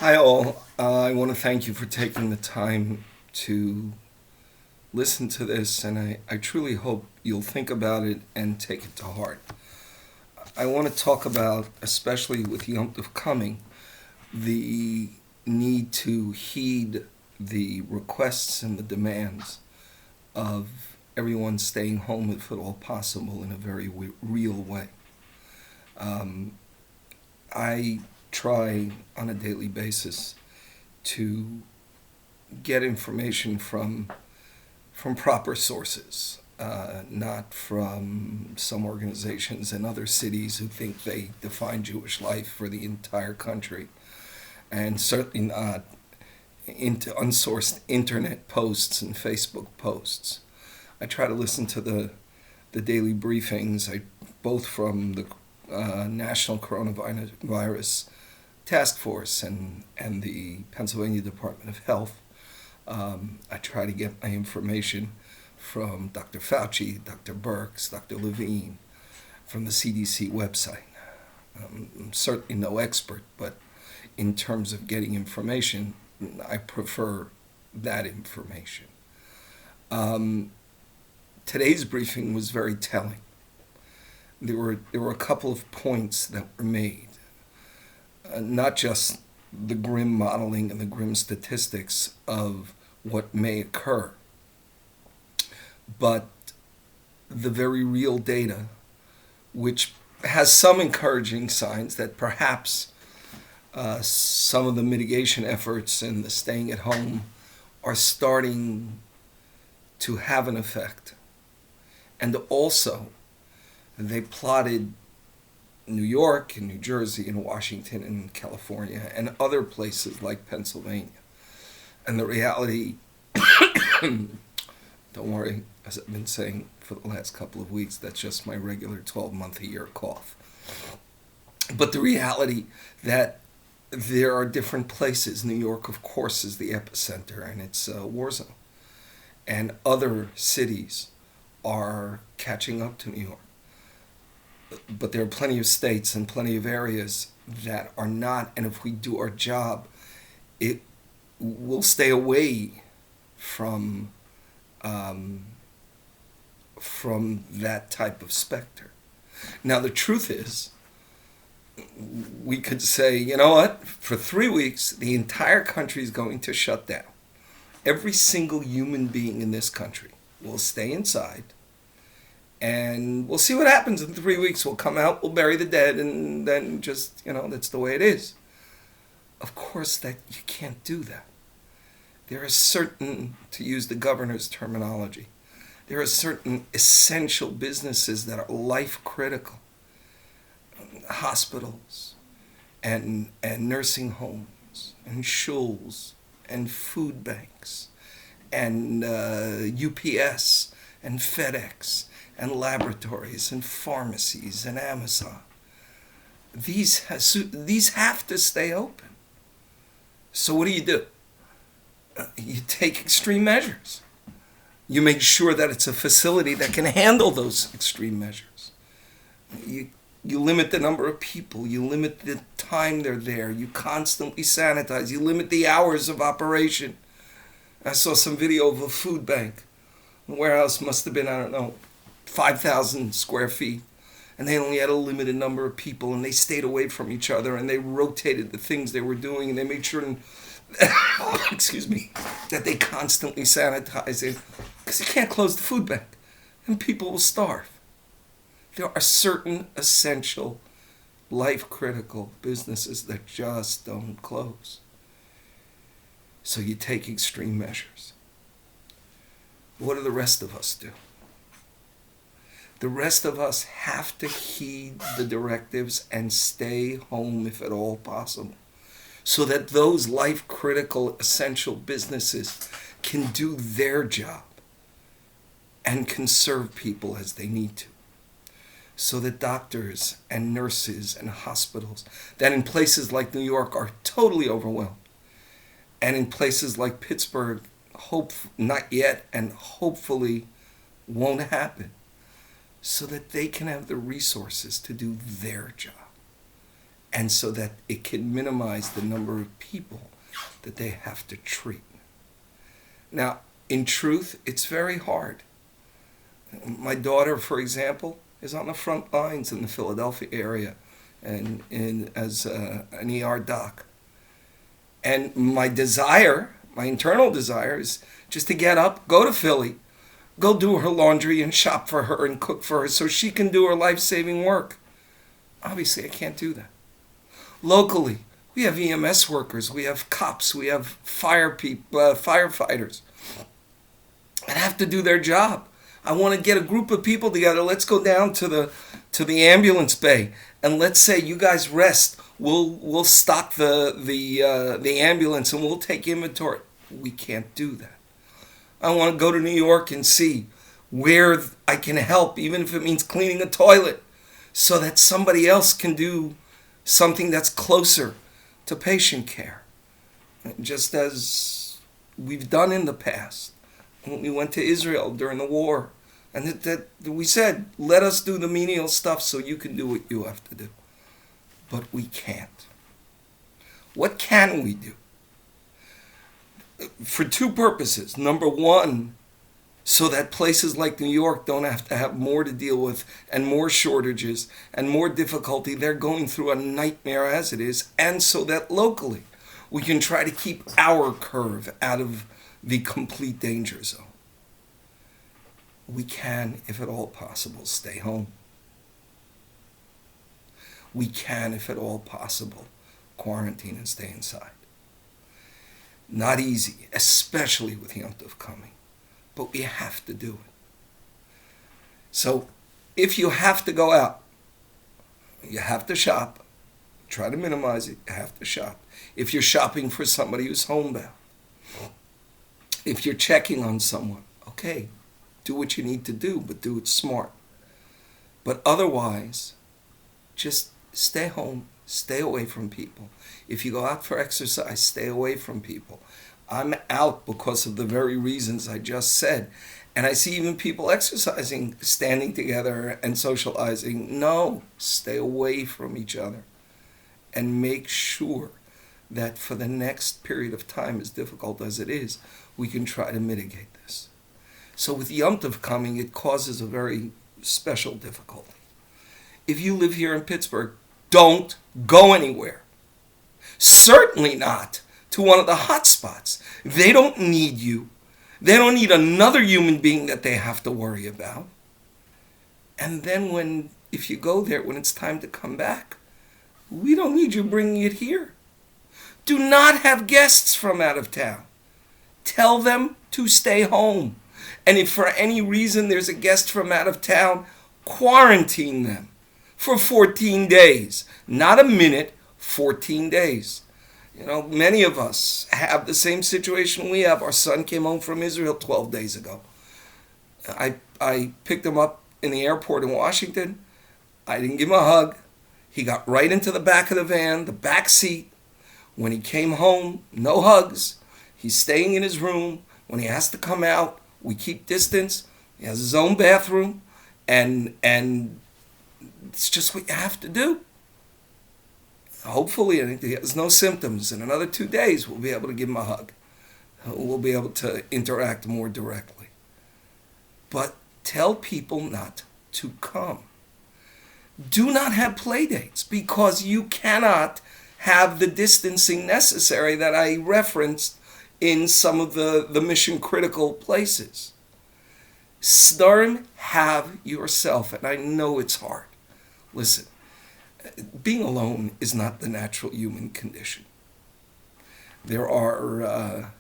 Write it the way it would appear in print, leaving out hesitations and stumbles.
Hi, all. I want to thank you for taking the time to listen to this, and I truly hope you'll think about it and take it to heart. I want to talk about, especially with Yom Tov coming, the need to heed the requests and the demands of everyone staying home if at all possible in a very real way. Um, I try on a daily basis to get information from proper sources, not from some organizations in other cities who think they define Jewish life for the entire country, and certainly not into unsourced internet posts and Facebook posts. I try to listen to the daily briefings, both from the National Coronavirus Task Force and the Pennsylvania Department of Health. I try to get my information from Dr. Fauci, Dr. Birx, Dr. Levine, from the CDC website. I'm certainly no expert, but in terms of getting information, I prefer that information. Um, Today's briefing was very telling. There were a couple of points that were made, not just the grim modeling and the grim statistics of what may occur, but the very real data, which has some encouraging signs that perhaps some of the mitigation efforts and the staying at home are starting to have an effect. And also, they plotted New York and New Jersey and Washington and California and other places like Pennsylvania. And the reality, don't worry, as I've been saying for the last couple of weeks, that's just my regular 12-month-a-year cough. But the reality that there are different places. New York, of course, is the epicenter, and it's a war zone. And other cities are catching up to New York. But there are plenty of states and plenty of areas that are not, and if we do our job, it will stay away from from that type of specter. Now the truth is, we could say, you know what? For 3 weeks, the entire country is going to shut down. Every single human being in this country will stay inside, and we'll see what happens in 3 weeks. We'll come out, we'll bury the dead, and then just, that's the way it is. Of course, that you can't do that. There are certain, to use the governor's terminology, there are certain essential businesses that are life critical. Hospitals and nursing homes and shuls and food banks and UPS and FedEx and laboratories and pharmacies and Amazon. These have to stay open. So what do? You take extreme measures. You make sure that it's a facility that can handle those extreme measures. You limit the number of people. You limit the time they're there. You constantly sanitize. You limit the hours of operation. I saw some video of a food bank. The warehouse must have been, 5,000 square feet. And they only had a limited number of people, and they stayed away from each other, and they rotated the things they were doing, and they made sure, excuse me, that they constantly sanitize it. Because you can't close the food bank, and people will starve. There are certain essential, life-critical businesses that just don't close. So you take extreme measures. What do the rest of us do? The rest of us have to heed the directives and stay home if at all possible, so that those life-critical, essential businesses can do their job and can serve people as they need to. So that doctors and nurses and hospitals that in places like New York are totally overwhelmed, and in places like Pittsburgh, not yet, and hopefully won't happen, so that they can have the resources to do their job and so that it can minimize the number of people that they have to treat. Now, in truth, it's very hard. My daughter, for example, is on the front lines in the Philadelphia area and as an ER doc. And my desire, my internal desire, is just to get up, go to Philly, go do her laundry and shop for her and cook for her so she can do her life-saving work. Obviously, I can't do that. Locally, we have EMS workers, we have cops, we have firefighters that have to do their job. I want to get a group of people together. Let's go down to the ambulance bay and let's say you guys rest. We'll stock the ambulance and we'll take inventory. We can't do that. I want to go to New York and see where I can help, even if it means cleaning a toilet, so that somebody else can do something that's closer to patient care, just as we've done in the past. When we went to Israel during the war, and that we said, let us do the menial stuff so you can do what you have to do. But we can't. What can we do? For two purposes. Number one, so that places like New York don't have to have more to deal with and more shortages and more difficulty. They're going through a nightmare as it is. And so that locally we can try to keep our curve out of the complete danger zone. We can, if at all possible, stay home. We can, if at all possible, quarantine and stay inside. Not easy, especially with Yom Tov coming, but we have to do it. So if you have to go out, you have to shop. Try to minimize it. You have to shop. If you're shopping for somebody who's homebound, if you're checking on someone, okay, do what you need to do, but do it smart. But otherwise, just stay home, stay away from people. If you go out for exercise, stay away from people. I'm out because of the very reasons I just said. And I see even people exercising, standing together and socializing. No, stay away from each other. And make sure that for the next period of time, as difficult as it is, we can try to mitigate this. So with Yom Tov coming, it causes a very special difficulty. If you live here in Pittsburgh, don't go anywhere. Certainly not to one of the hot spots. They don't need you. They don't need another human being that they have to worry about. And then if you go there, when it's time to come back, we don't need you bringing it here. Do not have guests from out of town. Tell them to stay home. And if for any reason there's a guest from out of town, quarantine them for 14 days. Not a minute, 14 days. You know, many of us have the same situation we have. Our son came home from Israel 12 days ago. I picked him up in the airport in Washington. I didn't give him a hug. He got right into the back of the van, the back seat. When he came home, no hugs. He's staying in his room. When he has to come out, we keep distance. He has his own bathroom. And it's just what you have to do. Hopefully, he has no symptoms. In another 2 days, we'll be able to give him a hug. We'll be able to interact more directly. But tell people not to come. Do not have play dates because you cannot have the distancing necessary that I referenced in some of the mission critical places. Start have yourself, and I know it's hard. Listen, being alone is not the natural human condition. There are